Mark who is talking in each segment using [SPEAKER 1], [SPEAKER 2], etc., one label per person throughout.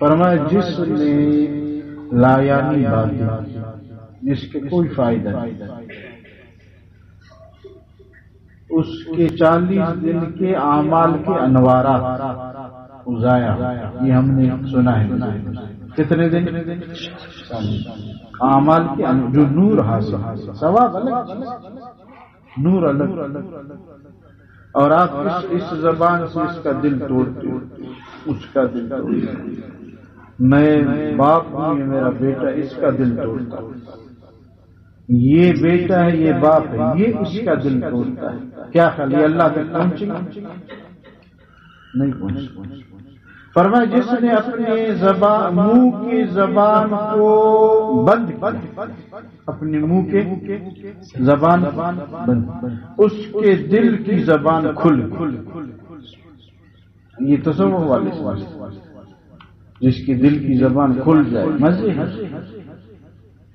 [SPEAKER 1] فرمایا جس نے لایانی باتیں جس کے کوئی فائدہ نہیں، اس کے 40 دن کے اعمال کے انوارات ضائع، یہ ہم نے سنا ہے۔ کتنے دن؟ اعمال کے جو نور حاصل، ثواب الگ، نور الگ، اور آپ اس زبان سے اس کا دل توڑتے، اس کا دل توڑتے۔ میں باپ ہوں، یہ میرا بیٹا، اس کا دل توڑتا ہوں، یہ بیٹا ہے، یہ باپ ہے، یہ اس کا دل توڑتا ہے۔ کیا خیال یہ اللہ تک پہنچے گا؟ نہیں پہنچے۔ فرمایا جس نے اپنے منہ کی زبان کو بند، اپنے منہ کے زبان بند، اس کے دل کی زبان کھل، یہ تصوف والے سوال، جس کے دل کی زبان کھل جائے، مزے ہیں،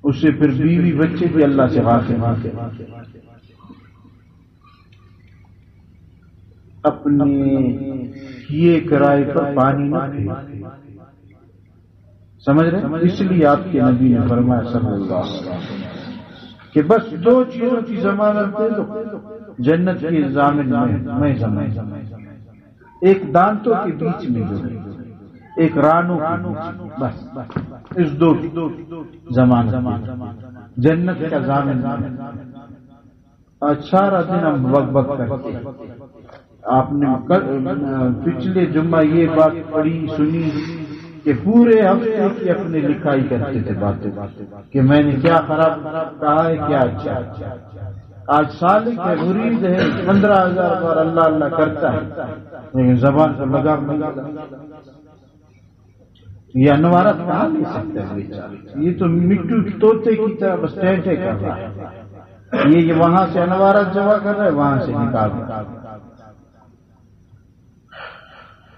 [SPEAKER 1] اس سے پھر بیوی بچے بھی اللہ سے غافل ہوتے۔ اپنے کیے کرائے پر پانی نہ پھینکتے، سمجھ رہے؟ اس لیے آپ کے نبی نے فرمایا صلی اللہ علیہ وسلم کہ بس 2 چیزوں کی ضمانت دے دو جنت کی ضامن میں ضمانت، ایک دانتوں کے بیچ میں جو ہے، ایک رانوں کی، بس اس 2 ضمانت جنت کا ضامن۔ آج سارا دن ہم بک بک کرتے ہیں۔ آپ نے پچھلے جمعہ یہ بات پڑھی سنی کہ پورے ہفتے کی اپنے لکھائی کرتے تھے باتیں کہ میں نے کیا خراب کہا ہے، کیا اچھا۔ آج سالک ہے، مرید ہے، 15,000 بار اللہ اللہ کرتا ہے، لیکن زبان سے لگام نہیں لگا۔ یہ انوارت کہاں لے سکتا ہے بیچارہ؟ یہ تو مٹو طوطے کی طرح بس ٹینٹے کر رہا ہے، یہ وہاں سے انوارت جمع کر رہا ہے، وہاں سے نکال رہا ہے۔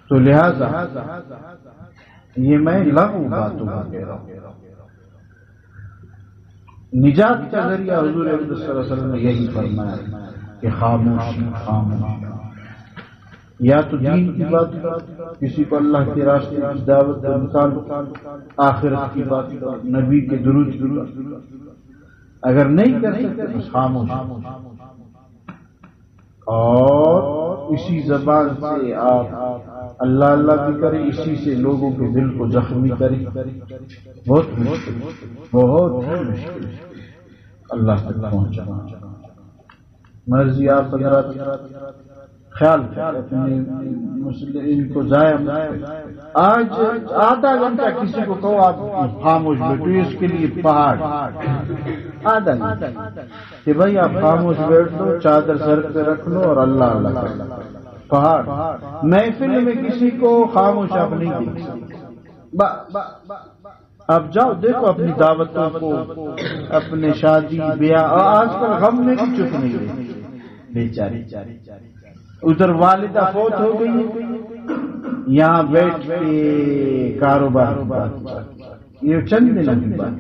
[SPEAKER 1] تو لہذا یہ میں لغو باتوں کا کہہ رہا ہوں۔ نجات کا ذریعہ حضور اقدس صلی اللہ علیہ وسلم نے یہی فرمایا کہ خاموشی، خاموشی، یا تو دین کی بات کرو، کسی کو اللہ کے راستے کی دعوت کا نکالو، آخرت کی بات کرو، نبی کے درود کی بات کرو، اگر نہیں کر سکتے تو خاموش، اور اسی زبان سے آپ اللہ اللہ بھی کریں، اسی سے لوگوں کے دل کو زخمی کریں، بہت مشکل، بہت مشکل اللہ تک پہنچانا۔ مرضی آپ حضرات خیال اپنے ان کو ضائع۔ آج آدھا گھنٹہ کسی کو کہو آپ خاموش بیٹھو، اس کے لیے پہاڑ، آدھا گھنٹہ کہ بھائی آپ خاموش بیٹھ لو، چادر سر پہ رکھ لو اور اللہ اللہ کر لو، پہاڑ۔ محفل میں کسی کو خاموش آپ نہیں دیکھ سکتے۔ آپ جاؤ دیکھو اپنی دعوتوں کو، اپنے شادی بیاہ، آج کل غم میں بھی چپ نہیں رہے بیچاری۔ ادھر والدہ فوت ہو گئی، یہاں بیٹھ کے کاروبار، یہ چند دن کی بات۔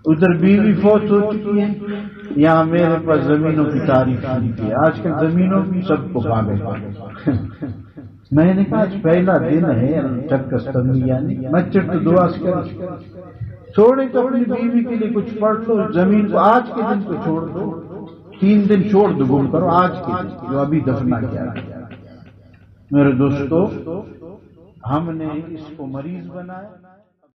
[SPEAKER 1] ادھر بیوی فوت ہو چکی ہے، یہاں میرے پاس زمینوں کی تعریف کی ہے۔ آج کل زمینوں کی سب کو پاگل۔ میں نے کہا آج پہلا دن ہے چکستنی، یعنی مسجد تو دعا کرو، چھوڑے تو اپنی بیوی کے لیے کچھ پڑھ لو، زمین کو آج کے دن کو چھوڑ دو، 3 دن چھوڑ دو، گم کرو آج کے دن جو ابھی دفنا کیا۔ میرے دوستو، ہم نے اس کو مریض بنایا۔